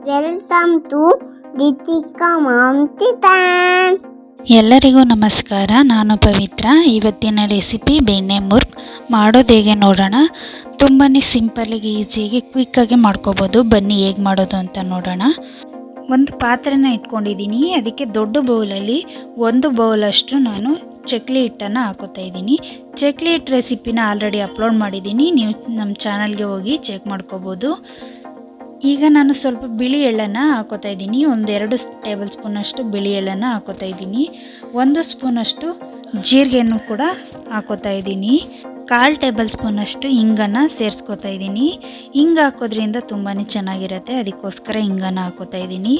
Welcome to Deepika mom kitchen. ಎಲ್ಲರಿಗೂ ನಮಸ್ಕಾರ. ನಾನು ಪವಿತ್ರ. ಇವತ್ತಿನ ರೆಸಿಪಿ ಬೆಣ್ಣೆ ಮುರ್ಕ್ ಮಾಡೋದು ಹೇಗೆ ನೋಡೋಣ. ತುಂಬಾ ಸಿಂಪಲ್ಲಾಗಿ ಈಸಿಯಾಗಿ ಕ್ವಿಕ್ಕಾಗಿ ಮಾಡ್ಕೋಬೋದು. ಬನ್ನಿ ಹೇಗೆ ಮಾಡೋದು ಅಂತ ನೋಡೋಣ. ಒಂದು ಪಾತ್ರೆನ ಇಟ್ಕೊಂಡಿದ್ದೀನಿ. ಅದಕ್ಕೆ ದೊಡ್ಡ ಬೌಲಲ್ಲಿ 1 ಬೌಲಷ್ಟು ನಾನು ಚಕ್ಲಿ ಹಿಟ್ಟನ್ನು ಹಾಕೋತಾ ಇದ್ದೀನಿ. ಚಕ್ಲಿ ಹಿಟ್ಟು ರೆಸಿಪಿನ ಆಲ್ರೆಡಿ ಅಪ್ಲೋಡ್ ಮಾಡಿದ್ದೀನಿ. ನೀವು ನಮ್ಮ ಚಾನಲ್ಗೆ ಹೋಗಿ ಚೆಕ್ ಮಾಡ್ಕೋಬೋದು. ಈಗ ನಾನು ಸ್ವಲ್ಪ ಬಿಳಿ ಎಳ್ಳನ್ನು ಹಾಕೋತಾ ಇದ್ದೀನಿ. 1-2 ಟೇಬಲ್ ಸ್ಪೂನಷ್ಟು ಬಿಳಿ ಎಳ್ಳನ್ನು ಹಾಕೋತಾ ಇದ್ದೀನಿ. 1 ಸ್ಪೂನಷ್ಟು ಜೀರಿಗೆಯನ್ನು ಕೂಡ ಹಾಕೋತಾ ಇದ್ದೀನಿ. 1/4 ಟೇಬಲ್ ಸ್ಪೂನಷ್ಟು ಹಿಂಗನ್ನು ಸೇರಿಸ್ಕೋತಾ ಇದ್ದೀನಿ. ಹಿಂಗೆ ಹಾಕೋದ್ರಿಂದ ತುಂಬಾ ಚೆನ್ನಾಗಿರುತ್ತೆ, ಅದಕ್ಕೋಸ್ಕರ ಹಿಂಗನ್ನು ಹಾಕೋತಾ ಇದ್ದೀನಿ.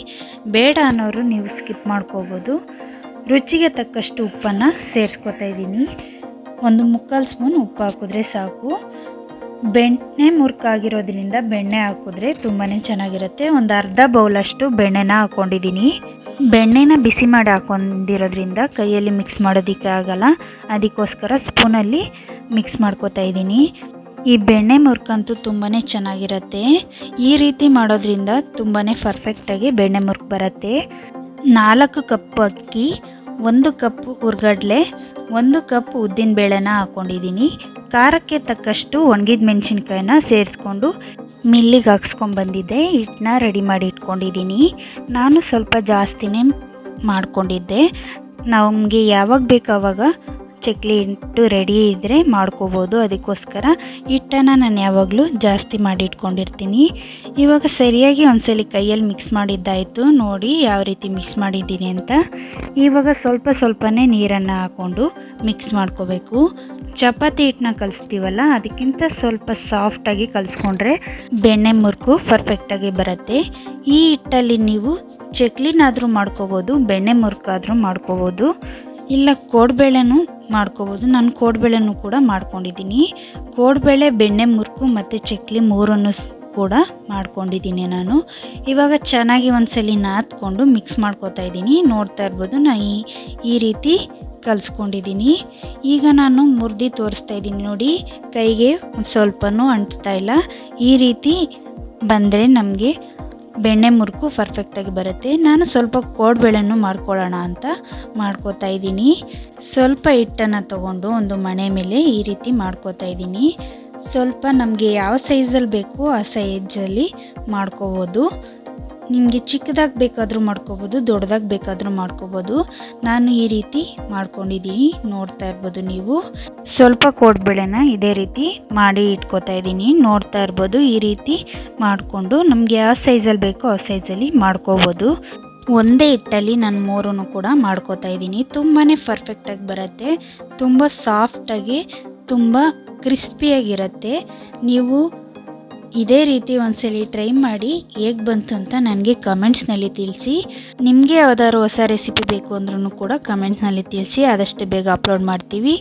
ಬೇಡ ಅನ್ನೋರು ನೀವು ಸ್ಕಿಪ್ ಮಾಡ್ಕೋಬೋದು. ರುಚಿಗೆ ತಕ್ಕಷ್ಟು ಉಪ್ಪನ್ನು ಸೇರಿಸ್ಕೋತಾ ಇದ್ದೀನಿ. 1/4 ಸ್ಪೂನ್ ಉಪ್ಪು ಹಾಕಿದ್ರೆ ಸಾಕು. ಬೆಣ್ಣೆ ಮುರುಕಾಗಿರೋದ್ರಿಂದ ಬೆಣ್ಣೆ ಹಾಕಿದ್ರೆ ತುಂಬಾ ಚೆನ್ನಾಗಿರುತ್ತೆ. ಒಂದು ಅರ್ಧ ಬೌಲಷ್ಟು ಬೆಣ್ಣೆನ ಹಾಕ್ಕೊಂಡಿದ್ದೀನಿ. ಬೆಣ್ಣೆನ ಬಿಸಿ ಮಾಡಿ ಹಾಕೊಂಡಿರೋದ್ರಿಂದ ಕೈಯಲ್ಲಿ ಮಿಕ್ಸ್ ಮಾಡೋದಕ್ಕೆ ಆಗಲ್ಲ, ಅದಕ್ಕೋಸ್ಕರ ಸ್ಪೂನಲ್ಲಿ ಮಿಕ್ಸ್ ಮಾಡ್ಕೋತಾ ಇದ್ದೀನಿ. ಈ ಬೆಣ್ಣೆ ಮುರುಕಂತೂ ತುಂಬಾ ಚೆನ್ನಾಗಿರುತ್ತೆ. ಈ ರೀತಿ ಮಾಡೋದ್ರಿಂದ ತುಂಬಾ ಪರ್ಫೆಕ್ಟಾಗಿ ಬೆಣ್ಣೆ ಮುರುಕು ಬರುತ್ತೆ. 4 ಕಪ್ ಅಕ್ಕಿ, 1 ಕಪ್ ಹುರ್ಗಡ್ಲೆ, 1 ಕಪ್ ಉದ್ದಿನ ಬೇಳೆನ ಹಾಕ್ಕೊಂಡಿದ್ದೀನಿ. ಖಾರಕ್ಕೆ ತಕ್ಕಷ್ಟು ಒಣಗಿದ ಮೆಣಸಿನ್ಕಾಯಿನ ಸೇರಿಸ್ಕೊಂಡು ಮಿಲ್ಲಿಗೆ ಹಾಕ್ಸ್ಕೊಂಡ್ಬಂದಿದ್ದೆ. ಹಿಟ್ಟನ್ನ ರೆಡಿ ಮಾಡಿ ಇಟ್ಕೊಂಡಿದ್ದೀನಿ. ನಾನು ಸ್ವಲ್ಪ ಜಾಸ್ತಿನೇ ಮಾಡ್ಕೊಂಡಿದ್ದೆ. ನಮಗೆ ಯಾವಾಗ ಬೇಕು ಆವಾಗ ಚಕ್ಲಿ ಹಿಟ್ಟು ರೆಡಿ ಇದ್ದರೆ ಮಾಡ್ಕೋಬೋದು, ಅದಕ್ಕೋಸ್ಕರ ಹಿಟ್ಟನ್ನು ನಾನು ಯಾವಾಗಲೂ ಜಾಸ್ತಿ ಮಾಡಿ ಇಟ್ಕೊಂಡಿರ್ತೀನಿ. ಇವಾಗ ಸರಿಯಾಗಿ ಒಂದ್ಸಲಿ ಕೈಯಲ್ಲಿ ಮಿಕ್ಸ್ ಮಾಡಿದ್ದಾಯಿತು. ನೋಡಿ ಯಾವ ರೀತಿ ಮಿಕ್ಸ್ ಮಾಡಿದ್ದೀನಿ ಅಂತ. ಇವಾಗ ಸ್ವಲ್ಪನೇ ನೀರನ್ನು ಹಾಕ್ಕೊಂಡು ಮಿಕ್ಸ್ ಮಾಡ್ಕೋಬೇಕು. ಚಪಾತಿ ಹಿಟ್ಟನ್ನ ಕಲಿಸ್ತೀವಲ್ಲ, ಅದಕ್ಕಿಂತ ಸ್ವಲ್ಪ ಸಾಫ್ಟಾಗಿ ಕಲಿಸ್ಕೊಂಡ್ರೆ ಬೆಣ್ಣೆ ಮುರುಕು ಪರ್ಫೆಕ್ಟಾಗಿ ಬರುತ್ತೆ. ಈ ಹಿಟ್ಟಲ್ಲಿ ನೀವು ಚಕ್ಲಿನಾದರೂ ಮಾಡ್ಕೋಬೋದು, ಬೆಣ್ಣೆ ಮುರುಕಾದರೂ ಮಾಡ್ಕೋಬೋದು, ಇಲ್ಲ ಕೋಡ್ಬೇಳೆನೂ ಮಾಡ್ಕೋಬೋದು. ನಾನು ಕೋಡ್ಬೇಳೆನೂ ಕೂಡ ಮಾಡ್ಕೊಂಡಿದ್ದೀನಿ. ಕೋಡ್ಬೇಳೆ, ಬೆಣ್ಣೆ ಮುರುಕು ಮತ್ತು ಚಕ್ಲಿ ಮೂರನ್ನು ಕೂಡ ಮಾಡ್ಕೊಂಡಿದ್ದೀನಿ ನಾನು. ಇವಾಗ ಚೆನ್ನಾಗಿ ಒಂದ್ಸಲಿ ನಾದ್ಕೊಂಡು ಮಿಕ್ಸ್ ಮಾಡ್ಕೋತಾ ಇದ್ದೀನಿ. ನೋಡ್ತಾ ಇರ್ಬೋದು, ನಾನು ಈ ರೀತಿ ಕಲಿಸ್ಕೊಂಡಿದ್ದೀನಿ. ಈಗ ನಾನು ಮುರಿದು ತೋರಿಸ್ತಾ ಇದ್ದೀನಿ ನೋಡಿ. ಕೈಗೆ ಒಂದು ಸ್ವಲ್ಪನೂ ಅಂಟ್ತಾ ಇಲ್ಲ. ಈ ರೀತಿ ಬಂದರೆ ನಮಗೆ ಬೆಣ್ಣೆ ಮುರುಕು ಪರ್ಫೆಕ್ಟಾಗಿ ಬರುತ್ತೆ. ನಾನು ಸ್ವಲ್ಪ ಕೋಡ್ಬೇಳೆನೂ ಮಾಡ್ಕೊಳ್ಳೋಣ ಅಂತ ಮಾಡ್ಕೋತಾ ಇದ್ದೀನಿ. ಸ್ವಲ್ಪ ಹಿಟ್ಟನ್ನು ತಗೊಂಡು ಒಂದು ಮಣೆ ಮೇಲೆ ಈ ರೀತಿ ಮಾಡ್ಕೋತಾ ಇದ್ದೀನಿ. ಸ್ವಲ್ಪ ನಮಗೆ ಯಾವ ಸೈಜಲ್ಲಿ ಬೇಕು ಆ ಸೈಜಲ್ಲಿ ಮಾಡ್ಕೋಬೋದು. ನಿಮಗೆ ಚಿಕ್ಕದಾಗಿ ಬೇಕಾದರೂ ಮಾಡ್ಕೋಬೋದು, ದೊಡ್ಡದಾಗಿ ಬೇಕಾದರೂ ಮಾಡ್ಕೋಬೋದು. ನಾನು ಈ ರೀತಿ ಮಾಡ್ಕೊಂಡಿದ್ದೀನಿ, ನೋಡ್ತಾ ಇರ್ಬೋದು ನೀವು. ಸ್ವಲ್ಪ ಕೋಡ್ಬೇಳೆನ ಇದೇ ರೀತಿ ಮಾಡಿ ಇಟ್ಕೋತಾ ಇದ್ದೀನಿ. ನೋಡ್ತಾ ಇರ್ಬೋದು, ಈ ರೀತಿ ಮಾಡಿಕೊಂಡು ನಮಗೆ ಯಾವ ಸೈಜಲ್ಲಿ ಬೇಕೋ ಆ ಸೈಜಲ್ಲಿ ಮಾಡ್ಕೋಬೋದು. ಒಂದೇ ಹಿಟ್ಟಲ್ಲಿ ನಾನು 3 ಕೂಡ ಮಾಡ್ಕೋತಾ ಇದ್ದೀನಿ. ತುಂಬಾ ಪರ್ಫೆಕ್ಟಾಗಿ ಬರುತ್ತೆ. ತುಂಬ ಸಾಫ್ಟಾಗಿ, ತುಂಬ ಕ್ರಿಸ್ಪಿಯಾಗಿರುತ್ತೆ. ನೀವು ಇದೇ ರೀತಿ ಒಂದ್ಸಲಿ ಟ್ರೈ ಮಾಡಿ ಹೇಗೆ ಬಂತು ಅಂತ ನನಗೆ ಕಮೆಂಟ್ಸ್ನಲ್ಲಿ ತಿಳಿಸಿ. ನಿಮಗೆ ಯಾವ್ದಾದ್ರು ಹೊಸ ರೆಸಿಪಿ ಬೇಕು ಅಂದ್ರೂ ಕೂಡ ಕಮೆಂಟ್ಸ್ನಲ್ಲಿ ತಿಳಿಸಿ, ಆದಷ್ಟು ಬೇಗ ಅಪ್ಲೋಡ್ ಮಾಡ್ತೀವಿ.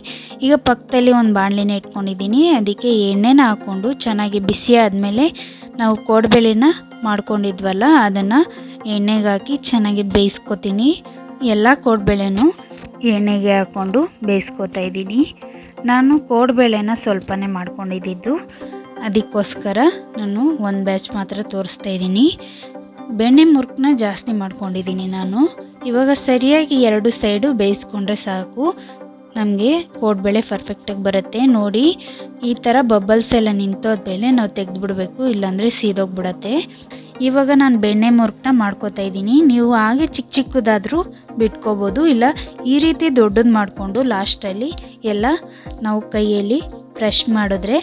ಈಗ ಪಕ್ಕದಲ್ಲಿ ಒಂದು ಬಾಣಲಿನ ಇಟ್ಕೊಂಡಿದ್ದೀನಿ. ಅದಕ್ಕೆ ಎಣ್ಣೆನ ಹಾಕ್ಕೊಂಡು ಚೆನ್ನಾಗಿ ಬಿಸಿ ಆದಮೇಲೆ ನಾವು ಕೋಡ್ಬೇಳೆನ ಮಾಡ್ಕೊಂಡಿದ್ವಲ್ಲ, ಅದನ್ನು ಎಣ್ಣೆಗೆ ಹಾಕಿ ಚೆನ್ನಾಗಿ ಬೇಯಿಸ್ಕೊತೀನಿ. ಎಲ್ಲ ಕೋಡ್ಬೇಳೆನೂ ಎಣ್ಣೆಗೆ ಹಾಕ್ಕೊಂಡು ಬೇಯಿಸ್ಕೊತಾ ಇದ್ದೀನಿ. ನಾನು ಕೋಡ್ಬೇಳೆನ ಸ್ವಲ್ಪನೇ ಮಾಡ್ಕೊಂಡಿದ್ದು, ಅದಕ್ಕೋಸ್ಕರ ನಾನು ಒಂದು ಬ್ಯಾಚ್ ಮಾತ್ರ ತೋರಿಸ್ತಾ ಇದ್ದೀನಿ. ಬೆಣ್ಣೆ ಮುರುಕನ್ನ ಜಾಸ್ತಿ ಮಾಡ್ಕೊಂಡಿದ್ದೀನಿ ನಾನು. ಇವಾಗ ಸರಿಯಾಗಿ 2 ಸೈಡು ಬೇಯಿಸ್ಕೊಂಡ್ರೆ ಸಾಕು, ನಮಗೆ ಕೋಡ್ಬೇಳೆ ಪರ್ಫೆಕ್ಟಾಗಿ ಬರುತ್ತೆ. ನೋಡಿ, ಈ ಥರ ಬಬಲ್ಸ್ ಎಲ್ಲ ನಿಂತೋದ್ಮೇಲೆ ನಾವು ತೆಗೆದುಬಿಡಬೇಕು, ಇಲ್ಲಾಂದರೆ ಸೀದೋಗ್ಬಿಡತ್ತೆ. ಇವಾಗ ನಾನು ಬೆಣ್ಣೆ ಮುರುಕನ್ನ ಮಾಡ್ಕೋತಾ ಇದ್ದೀನಿ. ನೀವು ಹಾಗೆ ಚಿಕ್ಕದಾದರೂ ಬಿಟ್ಕೋಬೋದು, ಇಲ್ಲ ಈ ರೀತಿ ದೊಡ್ಡದು ಮಾಡಿಕೊಂಡು ಲಾಸ್ಟಲ್ಲಿ ಎಲ್ಲ ನಾವು ಕೈಯಲ್ಲಿ ಬ್ರಷ್ ಮಾಡಿದ್ರೆ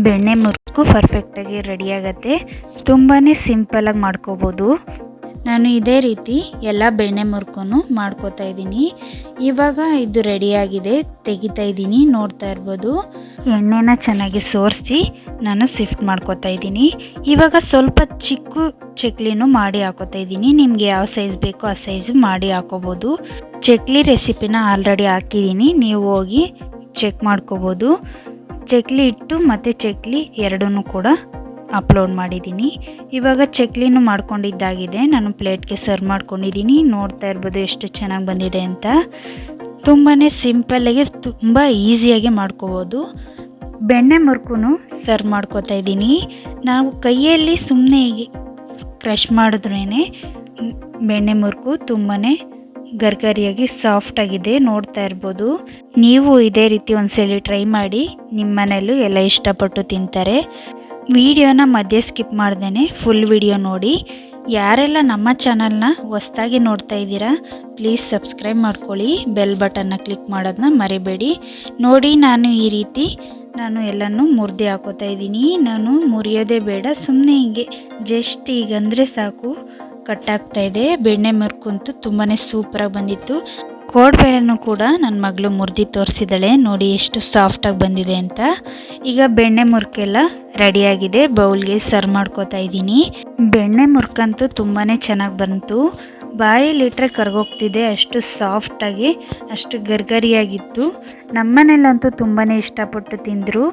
ಬೆಣ್ಣೆ ಮುರುಕು ಪರ್ಫೆಕ್ಟಾಗಿ ರೆಡಿಯಾಗತ್ತೆ. ತುಂಬಾ ಸಿಂಪಲಾಗಿ ಮಾಡ್ಕೋಬೋದು. ನಾನು ಇದೇ ರೀತಿ ಎಲ್ಲ ಬೆಣ್ಣೆ ಮುರುಕನ್ನು ಮಾಡ್ಕೋತಾ ಇದ್ದೀನಿ. ಇವಾಗ ಇದು ರೆಡಿಯಾಗಿದೆ, ತೆಗಿತಾ ಇದ್ದೀನಿ. ನೋಡ್ತಾ ಇರ್ಬೋದು, ಎಣ್ಣೆನ ಚೆನ್ನಾಗಿ ಸೋರಿಸಿ ನಾನು ಶಿಫ್ಟ್ ಮಾಡ್ಕೋತಾ ಇದ್ದೀನಿ. ಇವಾಗ ಸ್ವಲ್ಪ ಚಿಕ್ಕ ಚಕ್ಲಿನೂ ಮಾಡಿ ಹಾಕೋತಾ ಇದ್ದೀನಿ. ನಿಮಗೆ ಯಾವ ಸೈಜ್ ಬೇಕೋ ಆ ಸೈಜು ಮಾಡಿ ಹಾಕೋಬೋದು. ಚಕ್ಲಿ ರೆಸಿಪಿನ ಆಲ್ರೆಡಿ ಹಾಕಿದ್ದೀನಿ, ನೀವು ಹೋಗಿ ಚೆಕ್ ಮಾಡ್ಕೋಬೋದು. ಚಕ್ಲಿ ಹಿಟ್ಟು ಮತ್ತು ಚಕ್ಲಿ ಎರಡನ್ನೂ ಕೂಡ ಅಪ್ಲೋಡ್ ಮಾಡಿದ್ದೀನಿ. ಇವಾಗ ಚಕ್ಲಿನೂ ಮಾಡ್ಕೊಂಡಿದ್ದಾಗಿದೆ. ನಾನು ಪ್ಲೇಟ್ಗೆ ಸರ್ವ್ ಮಾಡ್ಕೊಂಡಿದ್ದೀನಿ. ನೋಡ್ತಾ ಇರ್ಬೋದು ಎಷ್ಟು ಚೆನ್ನಾಗಿ ಬಂದಿದೆ ಅಂತ. ತುಂಬಾ ಸಿಂಪಲ್ಲಾಗಿ, ತುಂಬ ಈಸಿಯಾಗಿ ಮಾಡ್ಕೋಬೋದು. ಬೆಣ್ಣೆ ಮುರುಕು ಸರ್ವ್ ಮಾಡ್ಕೋತಾ ಇದ್ದೀನಿ. ನಾವು ಕೈಯಲ್ಲಿ ಸುಮ್ಮನೆ ಕ್ರಷ್ ಮಾಡಿದ್ರೇ ಬೆಣ್ಣೆ ಮುರುಕು ತುಂಬಾ ಗರ್ಗರಿಯಾಗಿ ಸಾಫ್ಟಾಗಿದೆ, ನೋಡ್ತಾ ಇರ್ಬೋದು. ನೀವು ಇದೇ ರೀತಿ ಒಂದ್ಸಲಿ ಟ್ರೈ ಮಾಡಿ, ನಿಮ್ಮ ಮನೆಯಲ್ಲೂ ಎಲ್ಲ ಇಷ್ಟಪಟ್ಟು ತಿಂತಾರೆ. ವಿಡಿಯೋನ ಮಧ್ಯೆ ಸ್ಕಿಪ್ ಮಾಡ್ದೇ ಫುಲ್ ವಿಡಿಯೋ ನೋಡಿ. ಯಾರೆಲ್ಲ ನಮ್ಮ ಚಾನಲ್ನ ಹೊಸ್ದಾಗಿ ನೋಡ್ತಾ ಇದ್ದೀರಾ ಪ್ಲೀಸ್ ಸಬ್ಸ್ಕ್ರೈಬ್ ಮಾಡ್ಕೊಳ್ಳಿ, ಬೆಲ್ ಬಟನ್ನ ಕ್ಲಿಕ್ ಮಾಡೋದನ್ನ ಮರಿಬೇಡಿ. ನೋಡಿ ನಾನು ಈ ರೀತಿ ಎಲ್ಲನೂ ಮುರಿದು ಹಾಕೋತಾ ಇದ್ದೀನಿ. ನಾನು ಮುರಿಯೋದೇ ಬೇಡ, ಸುಮ್ಮನೆ ಹಿಂಗೆ ಜಸ್ಟ್ ಈಗಂದರೆ ಸಾಕು ಕಟ್ಟಾಗ್ತಾ ಇದೆ. ಬೆಣ್ಣೆ ಮುರುಕಂತೂ ತುಂಬಾ ಸೂಪರಾಗಿ ಬಂದಿತ್ತು. ಕೋಡ್ಬೇಳೆನೂ ಕೂಡ ನನ್ನ ಮಗಳು ಮುರಿದು ತೋರಿಸಿದ್ದಾಳೆ, ನೋಡಿ ಎಷ್ಟು ಸಾಫ್ಟಾಗಿ ಬಂದಿದೆ ಅಂತ. ಈಗ ಬೆಣ್ಣೆ ಮುರುಕೆಲ್ಲ ರೆಡಿಯಾಗಿದೆ, ಬೌಲ್ಗೆ ಸರ್ವ್ ಮಾಡ್ಕೋತಾ ಇದ್ದೀನಿ. ಬೆಣ್ಣೆ ಮುರುಕಂತೂ ತುಂಬಾ ಚೆನ್ನಾಗಿ ಬಂತು, ಬಾಯಲ್ಲಿಟ್ಟರೆ ಕರ್ಗೋಗ್ತಿದೆ, ಅಷ್ಟು ಸಾಫ್ಟಾಗಿ ಅಷ್ಟು ಗರ್ಗರಿಯಾಗಿತ್ತು. ನಮ್ಮನೇಲಂತೂ ತುಂಬಾ ಇಷ್ಟಪಟ್ಟು ತಿಂದರು.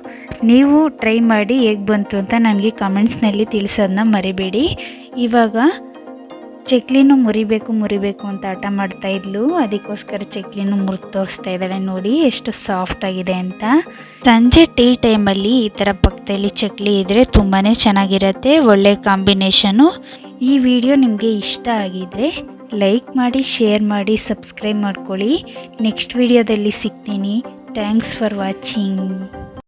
ನೀವು ಟ್ರೈ ಮಾಡಿ ಹೇಗೆ ಬಂತು ಅಂತ ನನಗೆ ಕಮೆಂಟ್ಸ್ನಲ್ಲಿ ತಿಳಿಸೋದನ್ನ ಮರಿಬೇಡಿ. ಇವಾಗ ಚಕ್ಲಿನೂ ಮುರಿಬೇಕು ಅಂತ ಹಠ ಮಾಡ್ತಾ ಇದ್ಲು, ಅದಕ್ಕೋಸ್ಕರ ಚಕ್ಲಿನೂ ಮುರಿದು ತೋರಿಸ್ತಾ ಇದ್ದಾಳೆ. ನೋಡಿ ಎಷ್ಟು ಸಾಫ್ಟಾಗಿದೆ ಅಂತ. ಸಂಜೆ ಟೀ ಟೈಮಲ್ಲಿ ಈ ಥರ ಪಕ್ಕದಲ್ಲಿ ಚಕ್ಲಿ ಇದ್ದರೆ ತುಂಬಾ ಚೆನ್ನಾಗಿರುತ್ತೆ, ಒಳ್ಳೆ ಕಾಂಬಿನೇಷನು. ಈ ವಿಡಿಯೋ ನಿಮಗೆ ಇಷ್ಟ ಆಗಿದರೆ ಲೈಕ್ ಮಾಡಿ, ಶೇರ್ ಮಾಡಿ, ಸಬ್ಸ್ಕ್ರೈಬ್ ಮಾಡ್ಕೊಳ್ಳಿ. ನೆಕ್ಸ್ಟ್ ವಿಡಿಯೋದಲ್ಲಿ ಸಿಗ್ತೀನಿ. Thanks for watching.